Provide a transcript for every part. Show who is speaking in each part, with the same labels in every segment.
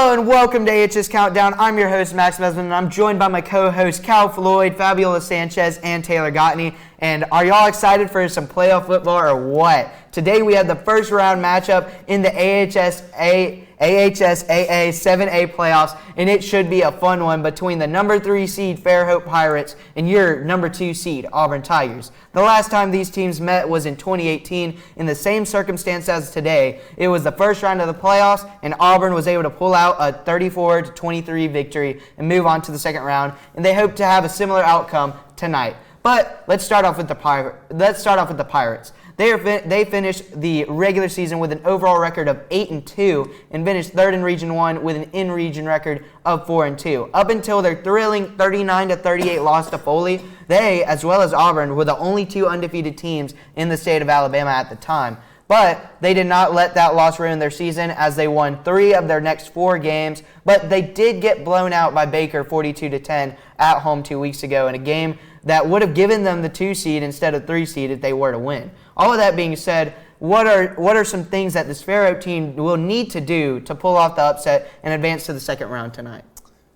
Speaker 1: Hello and welcome to AHS Countdown. I'm your host, Max Mesman, and I'm joined by my co-hosts, Cal Floyd, Fabiola Sanchez, and Taylor Gottney. And are y'all excited for some playoff football or what? Today we have the first round matchup in the AHS AA 7A playoffs, and it should be a fun one between the number 3 seed Fairhope Pirates and your number 2 seed Auburn Tigers. The last time these teams met was in 2018 in the same circumstance as today. It was the first round of the playoffs, and Auburn was able to pull out a 34-23 victory and move on to the second round, and they hope to have a similar outcome tonight. But let's start off with the Pirates. They finished the regular season with an overall record of 8-2 and finished third in Region 1 with an in-region record of 4-2. Up until their thrilling 39-38 loss to Foley, they, as well as Auburn, were the only two undefeated teams in the state of Alabama at the time. But they did not let that loss ruin their season as they won 3 of their next 4 games. But they did get blown out by Baker 42-10 at home 2 weeks ago in a game that would have given them the 2 seed instead of 3 seed if they were to win. All of that being said, what are some things that this Fairhope team will need to do to pull off the upset and advance to the second round tonight?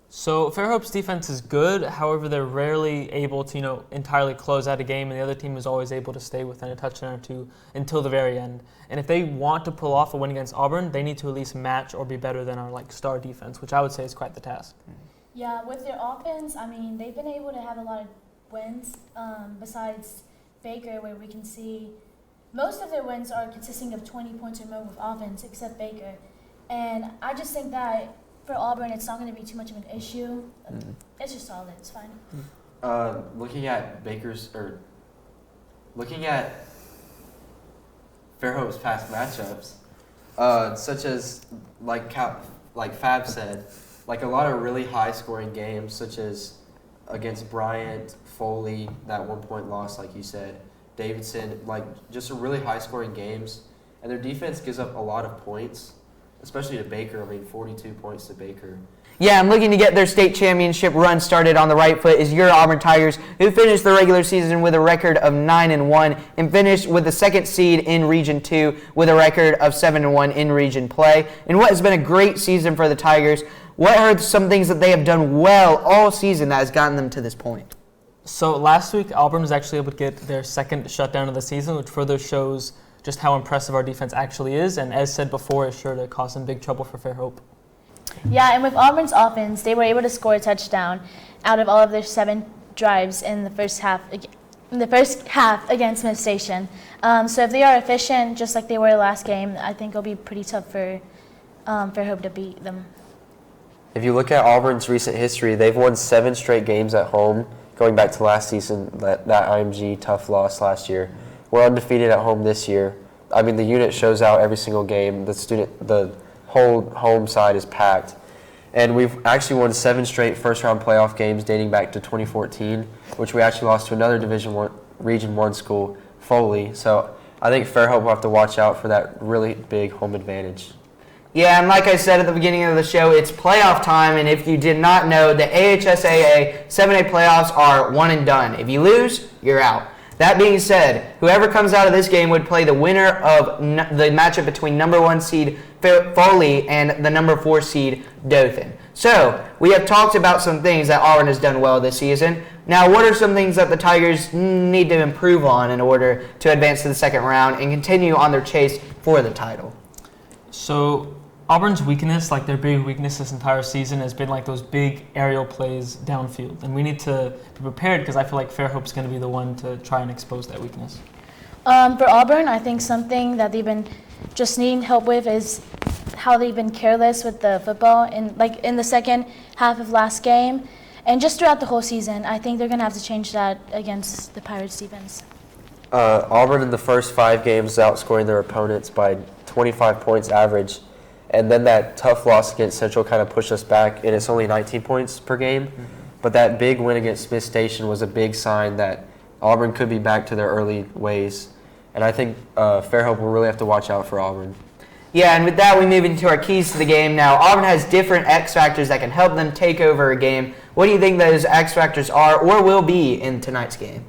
Speaker 2: So Fairhope's defense is good. However, they're rarely able to, entirely close out a game, and the other team is always able to stay within a touchdown or 2 until the very end. And if they want to pull off a win against Auburn, they need to at least match or be better than our star defense, which I would say is quite the task.
Speaker 3: Yeah, with their offense, they've been able to have a lot of wins besides Baker, where we can see most of their wins are consisting of 20 points or more with offense, except Baker. And I just think that for Auburn, it's not going to be too much of an issue. It's just solid. It's fine.
Speaker 4: Looking at Fairhope's past matchups, such as like Fab said, a lot of really high-scoring games, such as against Bryant, Foley, that 1-point loss, like you said, Davidson, just some really high-scoring games. And their defense gives up a lot of points, especially to Baker. 42 points to Baker.
Speaker 1: Yeah, I'm looking to get their state championship run started on the right foot is your Auburn Tigers, who finished the regular season with a record of 9-1 and finished with the second seed in Region 2 with a record of 7-1 in region play. And what has been a great season for the Tigers, what are some things that they have done well all season that has gotten them to this point?
Speaker 2: So last week, Auburn was actually able to get their second shutdown of the season, which further shows just how impressive our defense actually is. And as said before, it's sure to cause some big trouble for Fairhope.
Speaker 3: Yeah, and with Auburn's offense, they were able to score a touchdown out of all of their 7 drives in the first half against Smith Station. So if they are efficient, just like they were last game, I think it'll be pretty tough for Fairhope to beat them.
Speaker 5: If you look at Auburn's recent history, they've won 7 straight games at home, going back to last season, that IMG tough loss last year. We're undefeated at home this year. The unit shows out every single game. The whole home side is packed. And we've actually won 7 straight first-round playoff games dating back to 2014, which we actually lost to another Region 1 school, Foley. So I think Fairhope will have to watch out for that really big home advantage.
Speaker 1: Yeah, and like I said at the beginning of the show, it's playoff time, and if you did not know, the AHSAA 7A playoffs are one and done. If you lose, you're out. That being said, whoever comes out of this game would play the winner of the matchup between number 1 seed Foley and the number 4 seed Dothan. So, we have talked about some things that Auburn has done well this season. Now, what are some things that the Tigers need to improve on in order to advance to the second round and continue on their chase for the title?
Speaker 2: So Auburn's weakness, their big weakness this entire season, has been those big aerial plays downfield. And we need to be prepared because I feel like Fairhope's going to be the one to try and expose that weakness.
Speaker 3: For Auburn, I think something that they've been just needing help with is how they've been careless with the football in the second half of last game. And just throughout the whole season, I think they're going to have to change that against the Pirates defense.
Speaker 5: Auburn in the first 5 games outscoring their opponents by 25 points average. And then that tough loss against Central kind of pushed us back, and it's only 19 points per game. Mm-hmm. But that big win against Smith Station was a big sign that Auburn could be back to their early ways. And I think Fairhope will really have to watch out for Auburn.
Speaker 1: Yeah, and with that, we move into our keys to the game. Now, Auburn has different X factors that can help them take over a game. What do you think those X factors are or will be in tonight's game?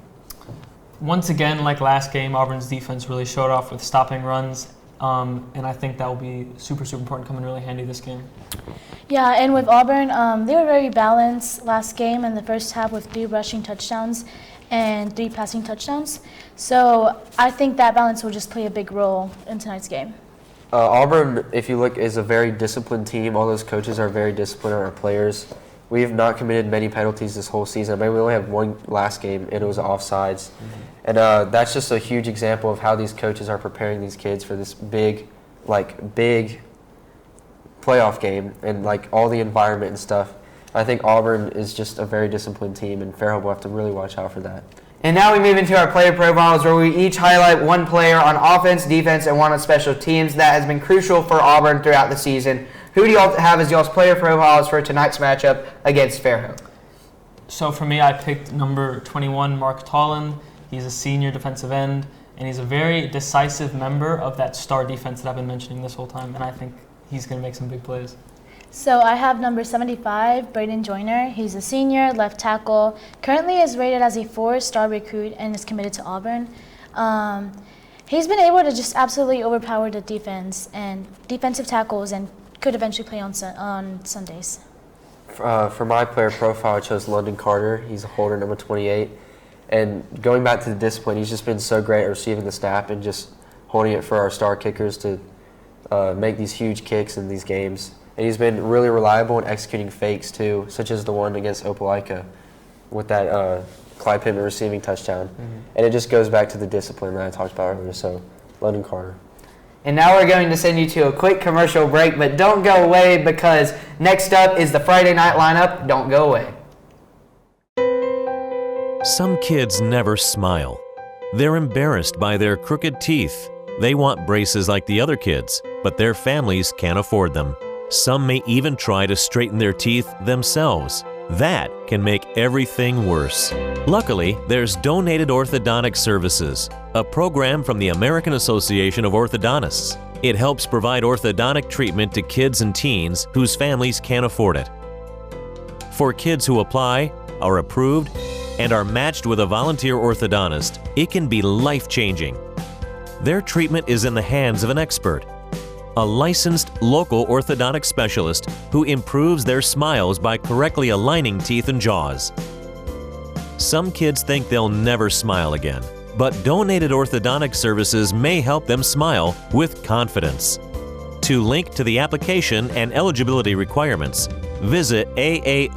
Speaker 2: Once again, like last game, Auburn's defense really showed off with stopping runs. And I think that will be super, super important, come in really handy this game.
Speaker 3: Yeah, and with Auburn, they were very balanced last game in the first half with 3 rushing touchdowns and 3 passing touchdowns. So I think that balance will just play a big role in tonight's game.
Speaker 5: Auburn, if you look, is a very disciplined team. All those coaches are very disciplined on our players. We have not committed many penalties this whole season. Maybe we only have one last game, and it was offsides. And that's just a huge example of how these coaches are preparing these kids for this big playoff game and like all the environment and stuff. I think Auburn is just a very disciplined team, and Fairhope will have to really watch out for that.
Speaker 1: And now we move into our player profiles, where we each highlight one player on offense, defense, and one on special teams that has been crucial for Auburn throughout the season. Who do y'all have as y'all's player profiles for tonight's matchup against Fairhope?
Speaker 2: So for me, I picked number 21, Mark Tollin. He's a senior defensive end, and he's a very decisive member of that star defense that I've been mentioning this whole time, and I think he's going to make some big plays.
Speaker 3: So I have number 75, Braden Joyner. He's a senior left tackle. Currently is rated as a 4-star recruit and is committed to Auburn. He's been able to just absolutely overpower the defense and defensive tackles and could eventually play on Sundays.
Speaker 5: For my player profile, I chose London Carter. He's a holder, number 28. And going back to the discipline, he's just been so great at receiving the snap and just holding it for our star kickers to make these huge kicks in these games. And he's been really reliable in executing fakes too, such as the one against Opelika with that Clyde Pittman receiving touchdown. And it just goes back to the discipline that I talked about earlier, so London Carter.
Speaker 1: And now we're going to send you to a quick commercial break, but don't go away because next up is the Friday night lineup. Don't go away.
Speaker 6: Some kids never smile. They're embarrassed by their crooked teeth. They want braces like the other kids, but their families can't afford them. Some may even try to straighten their teeth themselves. That can make everything worse. Luckily, there's Donated Orthodontic Services, a program from the American Association of Orthodontists. It helps provide orthodontic treatment to kids and teens whose families can't afford it. For kids who apply, are approved, and are matched with a volunteer orthodontist, it can be life-changing. Their treatment is in the hands of an expert, a licensed local orthodontic specialist who improves their smiles by correctly aligning teeth and jaws. Some kids think they'll never smile again, but Donated Orthodontic Services may help them smile with confidence. To link to the application and eligibility requirements, visit aaoinfo.org.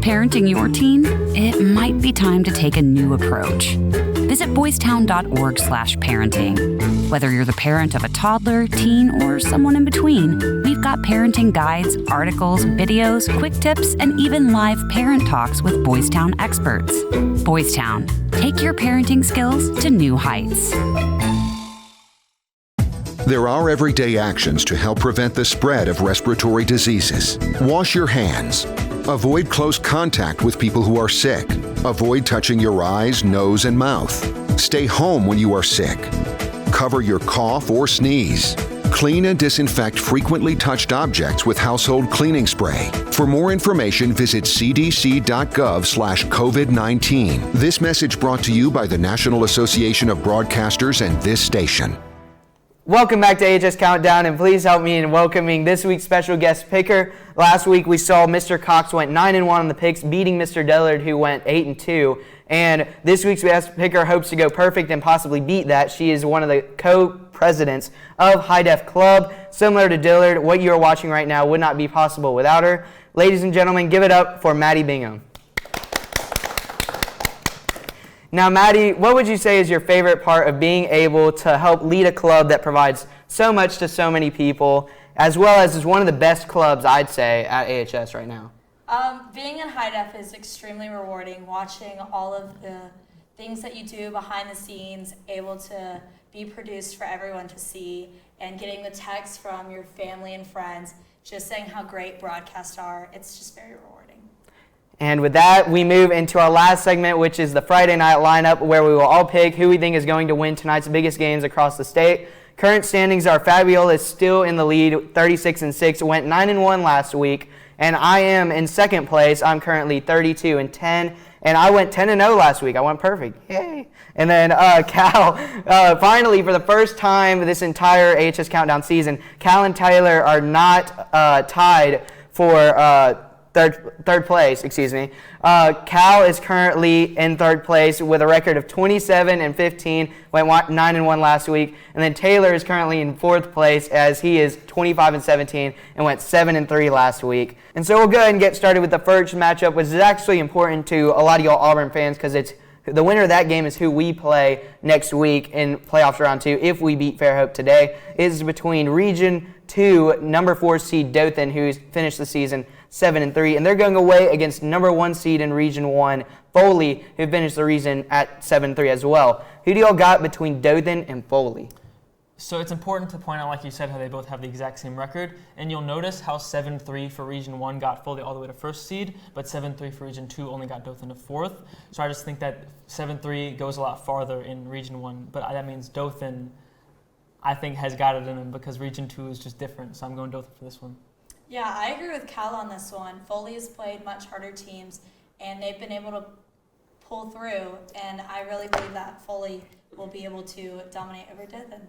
Speaker 7: Parenting your teen, it might be time to take a new approach. Visit boystown.org/parenting. Whether you're the parent of a toddler, teen, or someone in between, we've got parenting guides, articles, videos, quick tips, and even live parent talks with Boys Town experts. Boys Town, take your parenting skills to new heights.
Speaker 8: There are everyday actions to help prevent the spread of respiratory diseases. Wash your hands. Avoid close contact with people who are sick. Avoid touching your eyes, nose, and mouth. Stay home when you are sick. Cover your cough or sneeze. Clean and disinfect frequently touched objects with household cleaning spray. For more information, visit cdc.gov/COVID-19. This message brought to you by the National Association of Broadcasters and this station.
Speaker 1: Welcome back to AHS Countdown, and please help me in welcoming this week's special guest picker. Last week we saw Mr. Cox went 9-1 on the picks, beating Mr. Dillard, who went 8-2. And this week's guest picker hopes to go perfect and possibly beat that. She is one of the co-presidents of HiDef Club. Similar to Dillard, what you are watching right now would not be possible without her. Ladies and gentlemen, give it up for Maddie Bingham. Now, Maddie, what would you say is your favorite part of being able to help lead a club that provides so much to so many people, as well as is one of the best clubs, I'd say, at AHS right now?
Speaker 9: Being in HiDef is extremely rewarding. Watching all of the things that you do behind the scenes, able to be produced for everyone to see, and getting the texts from your family and friends just saying how great broadcasts are. It's just very rewarding.
Speaker 1: And with that, we move into our last segment, which is the Friday night lineup, where we will all pick who we think is going to win tonight's biggest games across the state. Current standings are Fabiola is still in the lead, 36-6, went 9-1 last week, and I am in second place. I'm currently 32-10, and I went 10-0 last week. I went perfect. Yay! And then Cal, finally, for the first time this entire AHS Countdown season, Cal and Tyler are not tied for third place. Cal is currently in third place with a record of 27-15, went 9-1 last week, and then Taylor is currently in fourth place as he is 25-17 and went 7-3 last week. And so we'll go ahead and get started with the first matchup, which is actually important to a lot of y'all Auburn fans because it's the winner of that game is who we play next week in playoffs round 2 if we beat Fairhope today. It is between Region 2, number 4 seed Dothan, who's finished the season 7-3, and they're going away against number 1 seed in Region 1, Foley, who finished the season at 7-3 as well. Who do y'all got between Dothan and Foley?
Speaker 2: So it's important to point out, like you said, how they both have the exact same record. And you'll notice how 7-3 for Region 1 got Foley all the way to first seed, but 7-3 for Region 2 only got Dothan to fourth. So I just think that 7-3 goes a lot farther in Region 1. But that means Dothan, I think, has got it in them because Region 2 is just different. So I'm going Dothan for this one.
Speaker 9: Yeah, I agree with Cal on this one. Foley has played much harder teams, and they've been able to pull through. And I really believe that Foley will be able to dominate over Dothan.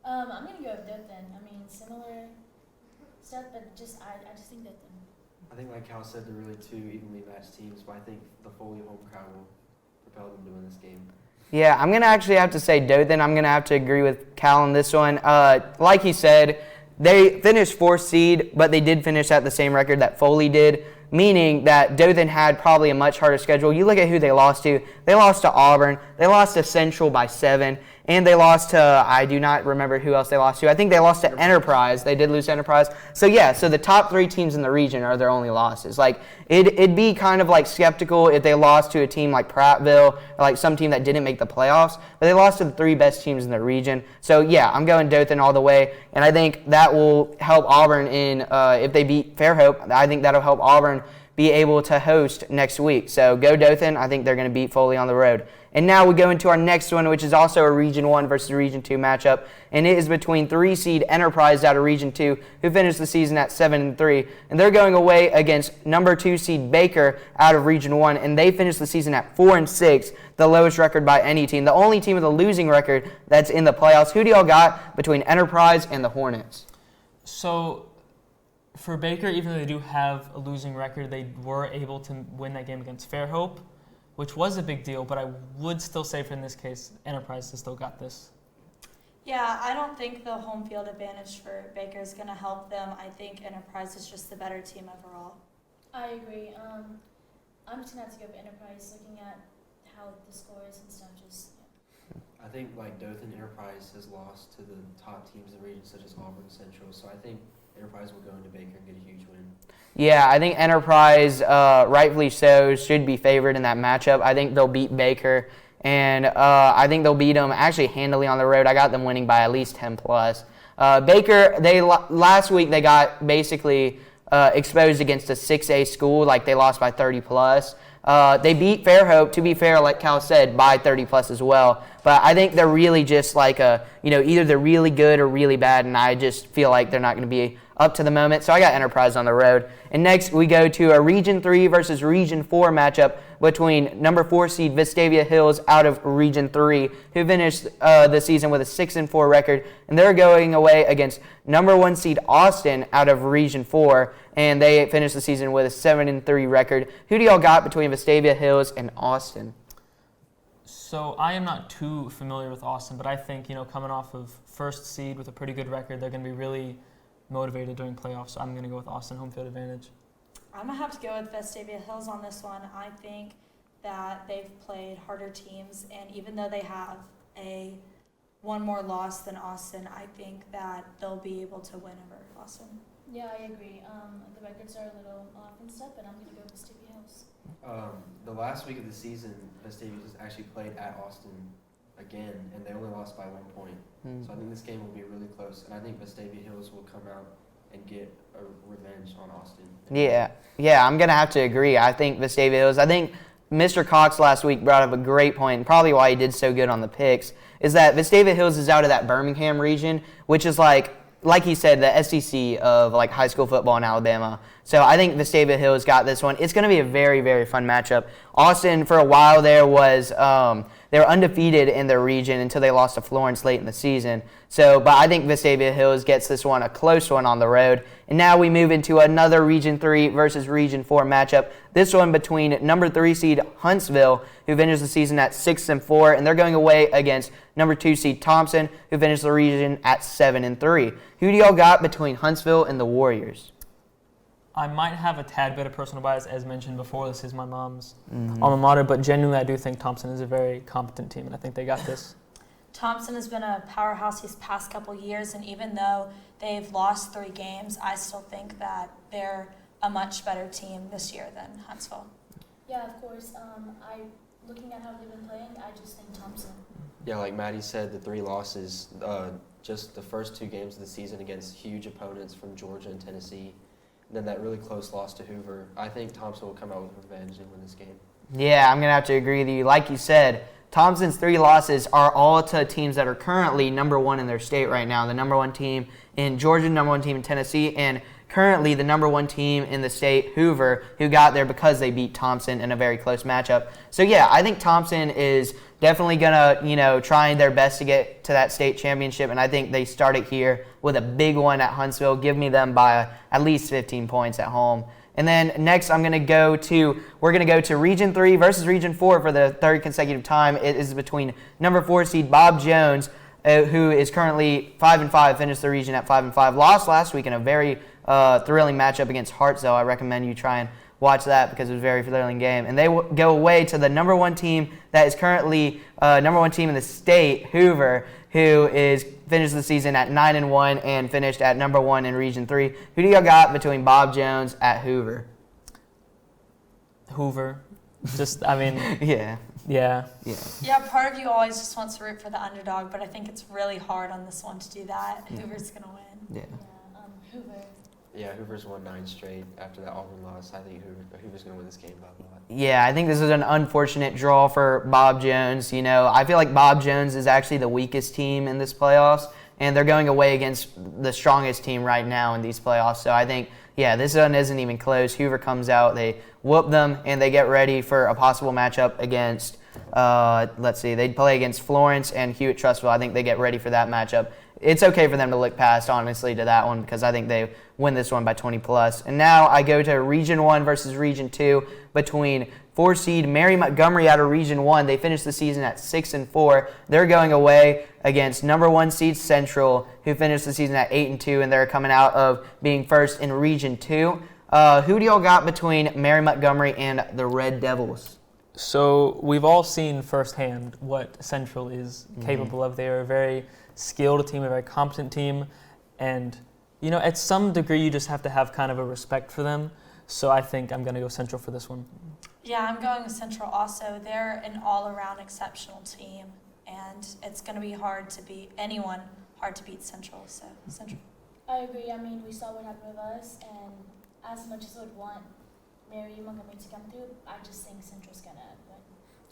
Speaker 3: I'm going to go with Dothan. I mean, similar stuff, but I just think Dothan.
Speaker 4: I think, like Cal said, they're really two evenly matched teams, but I think the Foley home crowd will propel them to win this game.
Speaker 1: Yeah, I'm going to actually have to say Dothan. I'm going to have to agree with Cal on this one. Like he said, they finished 4th seed, but they did finish at the same record that Foley did, meaning that Dothan had probably a much harder schedule. You look at who they lost to. They lost to Auburn. They lost to Central by 7. And they lost to, I do not remember who else they lost to. I think they lost to Enterprise. They did lose to Enterprise. So, yeah, so the top 3 teams in the region are their only losses. Like, it'd be kind of, like, skeptical if they lost to a team like Prattville or, like, some team that didn't make the playoffs. But they lost to the 3 best teams in the region. So, yeah, I'm going Dothan all the way. And I think that will help Auburn in, if they beat Fairhope, I think that'll help Auburn be able to host next week. So, go Dothan. I think they're going to beat Foley on the road. And now we go into our next one, which is also a Region 1 versus Region 2 matchup. And it is between 3 seed Enterprise out of Region 2, who finished the season at 7-3. And they're going away against number 2 seed Baker out of Region 1. And they finished the season at 4-6, the lowest record by any team. The only team with a losing record that's in the playoffs. Who do y'all got between Enterprise and the Hornets?
Speaker 2: So for Baker, even though they do have a losing record, they were able to win that game against Fairhope, which was a big deal, but I would still say for in this case, Enterprise has still got this.
Speaker 9: Yeah, I don't think the home field advantage for Baker is going to help them. I think Enterprise is just the better team overall.
Speaker 3: I agree. I'm just going to have to go with Enterprise, looking at how the scores and stuff just...
Speaker 4: I think, like, Dothan Enterprise has lost to the top teams in the region, such as Auburn Central, so I think Enterprise will go into Baker and get a huge win.
Speaker 1: Yeah, I think Enterprise, rightfully so, should be favored in that matchup. I think they'll beat Baker, and I think they'll beat them actually handily on the road. I got them winning by at least 10+. Baker, last week they got basically exposed against a 6A school, like they lost by 30+. They beat Fairhope, to be fair, like Cal said, by 30+ as well. But I think they're really just like either they're really good or really bad, and I just feel like they're not going to be up to the moment. So I got Enterprise on the road. And next we go to a Region 3 versus Region 4 matchup between number 4 seed Vestavia Hills out of Region 3, who finished the season with a 6-4 record, and they're going away against number 1 seed Austin out of Region 4, and they finished the season with a 7-3 record. Who do y'all got between Vestavia Hills and Austin?
Speaker 2: So I am not too familiar with Austin, but I think, coming off of first seed with a pretty good record, they're going to be really motivated during playoffs. So I'm going to go with Austin home field advantage.
Speaker 9: I'm going to have to go with Vestavia Hills on this one. I think that they've played harder teams, and even though they have one more loss than Austin, I think that they'll be able to win over Austin.
Speaker 3: Yeah, I agree. The records are a little off and stuff, but I'm going to go with Vestavia Hills.
Speaker 4: The last week of the season, Vestavia has actually played at Austin again, and they only lost by 1 point. So I think this game will be really close, and I think Vestavia Hills will come out and get a revenge on Austin.
Speaker 1: Yeah, I'm going to have to agree. I think Vestavia Hills, I think Mr. Cox last week brought up a great point, and probably why he did so good on the picks, is that Vestavia Hills is out of that Birmingham region, which is like he said, the SEC of like high school football in Alabama. So I think Vestavia Hills got this one. It's going to be a very, very fun matchup. Austin, for a while there, was they were undefeated in their region until they lost to Florence late in the season. But I think Vestavia Hills gets this one, a close one on the road. And now we move into another Region 3 versus Region 4 matchup. This one between number 3 seed Huntsville, who finished the season at 6-4, and they're going away against number 2 seed Thompson, who finished the region at 7-3. Who do y'all got between Huntsville and the Warriors?
Speaker 2: I might have a tad bit of personal bias, as mentioned before. This is my mom's alma mater, but genuinely I do think Thompson is a very competent team, and I think they got this.
Speaker 9: Thompson has been a powerhouse these past couple years, and even though they've lost 3 games, I still think that they're a much better team this year than Huntsville.
Speaker 3: Yeah, of course. Looking at how they've been playing, I just think Thompson.
Speaker 4: Yeah, like Maddie said, the 3 losses, just the first 2 games of the season against huge opponents from Georgia and Tennessee. And then that really close loss to Hoover. I think Thompson will come out with revenge and win this game.
Speaker 1: Yeah, I'm going to have to agree with you. Like you said, Thompson's 3 losses are all to teams that are currently number 1 in their state right now. The number 1 team in Georgia, number 1 team in Tennessee, and currently the number 1 team in the state, Hoover, who got there because they beat Thompson in a very close matchup. So yeah, I think Thompson is definitely gonna, trying their best to get to that state championship, and I think they start it here with a big one at Huntsville. Give me them by at least 15 points at home. And then next, we're going to go to Region 3 versus Region 4 for the 3rd consecutive time. It is between number 4 seed Bob Jones, who is currently 5-5, finished the region at 5-5. Lost last week in a very thrilling matchup against Hartselle. I recommend you try and watch that because it was a very thrilling game. And they go away to the number 1 team that is currently number 1 team in the state, Hoover, who is finished the season at 9-1 and finished at number 1 in Region 3. Who do y'all got between Bob Jones at Hoover?
Speaker 2: Hoover. Yeah.
Speaker 9: Yeah, part of you always just wants to root for the underdog, but I think it's really hard on this one to do that. Hoover's going to win.
Speaker 1: Yeah.
Speaker 3: Hoover.
Speaker 4: Yeah, Hoover's won 9 straight after that Auburn loss. I think Hoover's going to win this game by a lot.
Speaker 1: Yeah, I think this is an unfortunate draw for Bob Jones. I feel like Bob Jones is actually the weakest team in this playoffs, and they're going away against the strongest team right now in these playoffs. So I think, this one isn't even close. Hoover comes out, they whoop them, and they get ready for a possible matchup against, they'd play against Florence and Hewitt-Trussville. I think they get ready for that matchup. It's okay for them to look past, honestly, to that one because I think they win this one by 20+. And now I go to Region 1 versus Region 2 between 4 seed Mary Montgomery out of Region 1. They finished the season at 6-4. They're going away against number 1 seed Central, who finished the season at 8-2, and they're coming out of being first in Region 2. Who do y'all got between Mary Montgomery and the Red Devils?
Speaker 2: So we've all seen firsthand what Central is capable of. They are a very skilled team, a very competent team, and at some degree you just have to have kind of a respect for them. So I think I'm going to go Central for this one.
Speaker 9: Yeah, I'm going with Central also. They're an all-around exceptional team, and it's going to be hard to beat Central, so Central.
Speaker 3: I agree. We saw what happened with us, and as much as I would want Mary Montgomery to come through, I just think Central's going to win.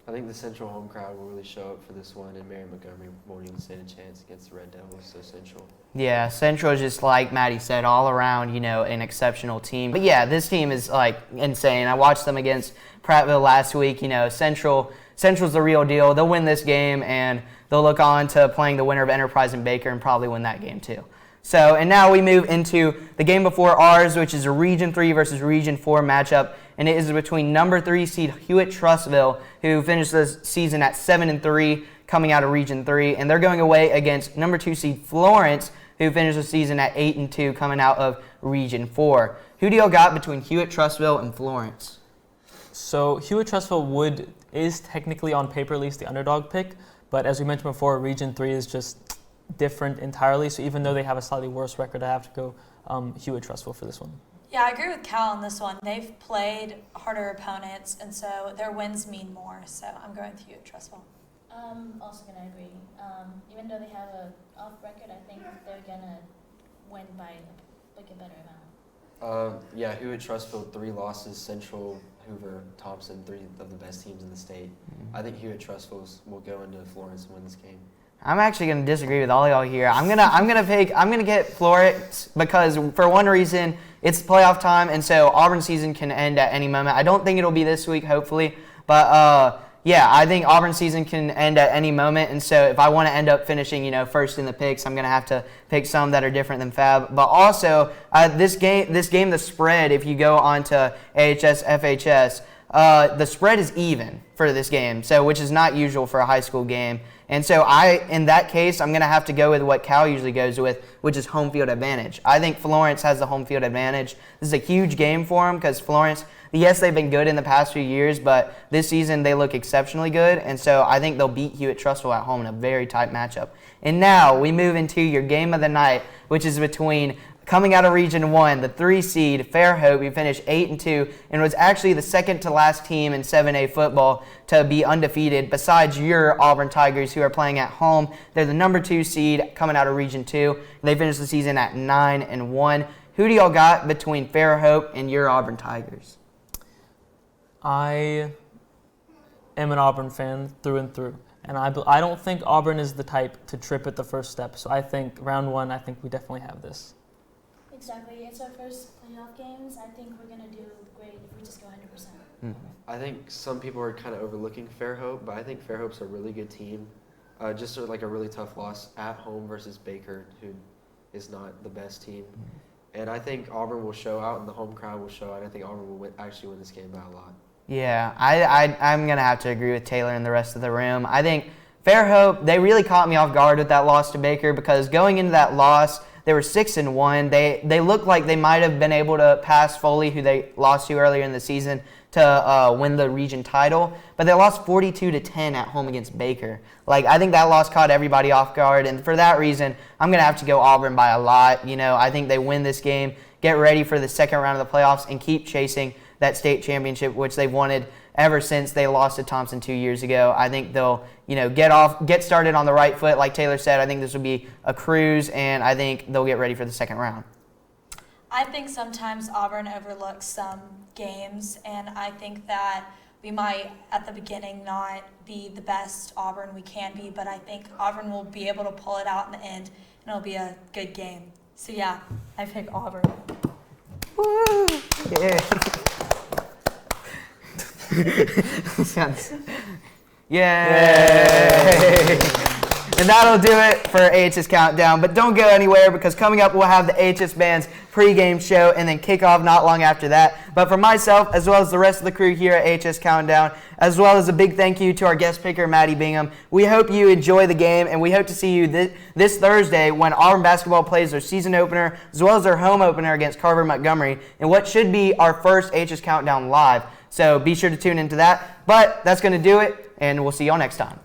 Speaker 4: I think the Central home crowd will really show up for this one, and Mary Montgomery won't even stand a chance against the Red Devils, so Central. Yeah,
Speaker 1: Central is just like Maddie said, all around, an exceptional team. But yeah, this team is insane. I watched them against Prattville last week. Central's the real deal. They'll win this game, and they'll look on to playing the winner of Enterprise and Baker and probably win that game too. So, and now we move into the game before ours, which is a Region 3 versus Region 4 matchup, and it is between number 3 seed Hewitt-Trussville, who finished the season at 7-3, coming out of Region 3, and they're going away against number 2 seed Florence, who finished the season at 8-2, coming out of Region 4. Who do y'all got between Hewitt-Trussville and Florence?
Speaker 2: So Hewitt-Trussville is technically on paper at least the underdog pick, but as we mentioned before, Region 3 is just different entirely. So even though they have a slightly worse record, I have to go Hewitt-Trussville for this one.
Speaker 9: Yeah, I agree with Cal on this one. They've played harder opponents, and so their wins mean more. So I'm going with Hewitt-Trussville.
Speaker 3: I'm also going to agree. Even though they have a off record, I think they're going to win by like a better amount.
Speaker 4: Yeah, Hewitt-Trussville, 3 losses, Central, Hoover, Thompson, 3 of the best teams in the state. I think Hewitt-Trussville will go into Florence and win this game.
Speaker 1: I'm actually going to disagree with all y'all here. I'm gonna get Florence because for one reason, it's playoff time, and so Auburn season can end at any moment. I don't think it'll be this week, hopefully, but yeah, I think Auburn season can end at any moment, and so if I want to end up finishing, first in the picks, I'm gonna have to pick some that are different than Fab. But also, this game, the spread, if you go on to AHS, FHS, the spread is even for this game, so which is not usual for a high school game. And so in that case, I'm going to have to go with what Cal usually goes with, which is home field advantage. I think Florence has the home field advantage. This is a huge game for them because Florence, yes, they've been good in the past few years, but this season they look exceptionally good. And so I think they'll beat Hewitt-Trussville at home in a very tight matchup. And now we move into your game of the night, which is between coming out of Region 1, the 3 seed, Fairhope, who finished 8-2 and was actually the second to last team in 7A football to be undefeated besides your Auburn Tigers, who are playing at home. They're the number 2 seed coming out of Region 2. They finished the season at 9-1. Who do y'all got between Fairhope and your Auburn Tigers?
Speaker 2: I am an Auburn fan through and through. And I don't think Auburn is the type to trip at the first step. So I think round 1, I think we definitely have this.
Speaker 3: Exactly. It's our first playoff games. I think we're going to do great if we just go 100%.
Speaker 4: I think some people are kind of overlooking Fairhope, but I think Fairhope's a really good team. Just like a really tough loss at home versus Baker, who is not the best team. And I think Auburn will show out, and the home crowd will show out. I think Auburn will actually win this game by a lot. Yeah,
Speaker 1: I'm going to have to agree with Taylor and the rest of the room. I think Fairhope, they really caught me off guard with that loss to Baker because going into that loss, they were 6-1. They looked like they might have been able to pass Foley, who they lost to earlier in the season, to win the region title. But they lost 42-10 at home against Baker. I think that loss caught everybody off guard. And for that reason, I'm going to have to go Auburn by a lot. I think they win this game, get ready for the second round of the playoffs, and keep chasing that state championship, which they've wanted ever since they lost to Thompson 2 years ago. I think they'll, get started on the right foot. Like Taylor said, I think this will be a cruise, and I think they'll get ready for the second round.
Speaker 9: I think sometimes Auburn overlooks some games, and I think that we might, at the beginning, not be the best Auburn we can be, but I think Auburn will be able to pull it out in the end, and it'll be a good game. So, yeah, I pick Auburn.
Speaker 1: Woo! Yeah. Yay! And that'll do it for AHS Countdown. But don't go anywhere because coming up we'll have the AHS Band's pregame show and then kickoff not long after that. But for myself, as well as the rest of the crew here at AHS Countdown, as well as a big thank you to our guest picker, Maddie Bingham, we hope you enjoy the game, and we hope to see you this Thursday when Auburn basketball plays their season opener as well as their home opener against Carver Montgomery in what should be our first AHS Countdown live. So be sure to tune into that. But that's going to do it, and we'll see y'all next time.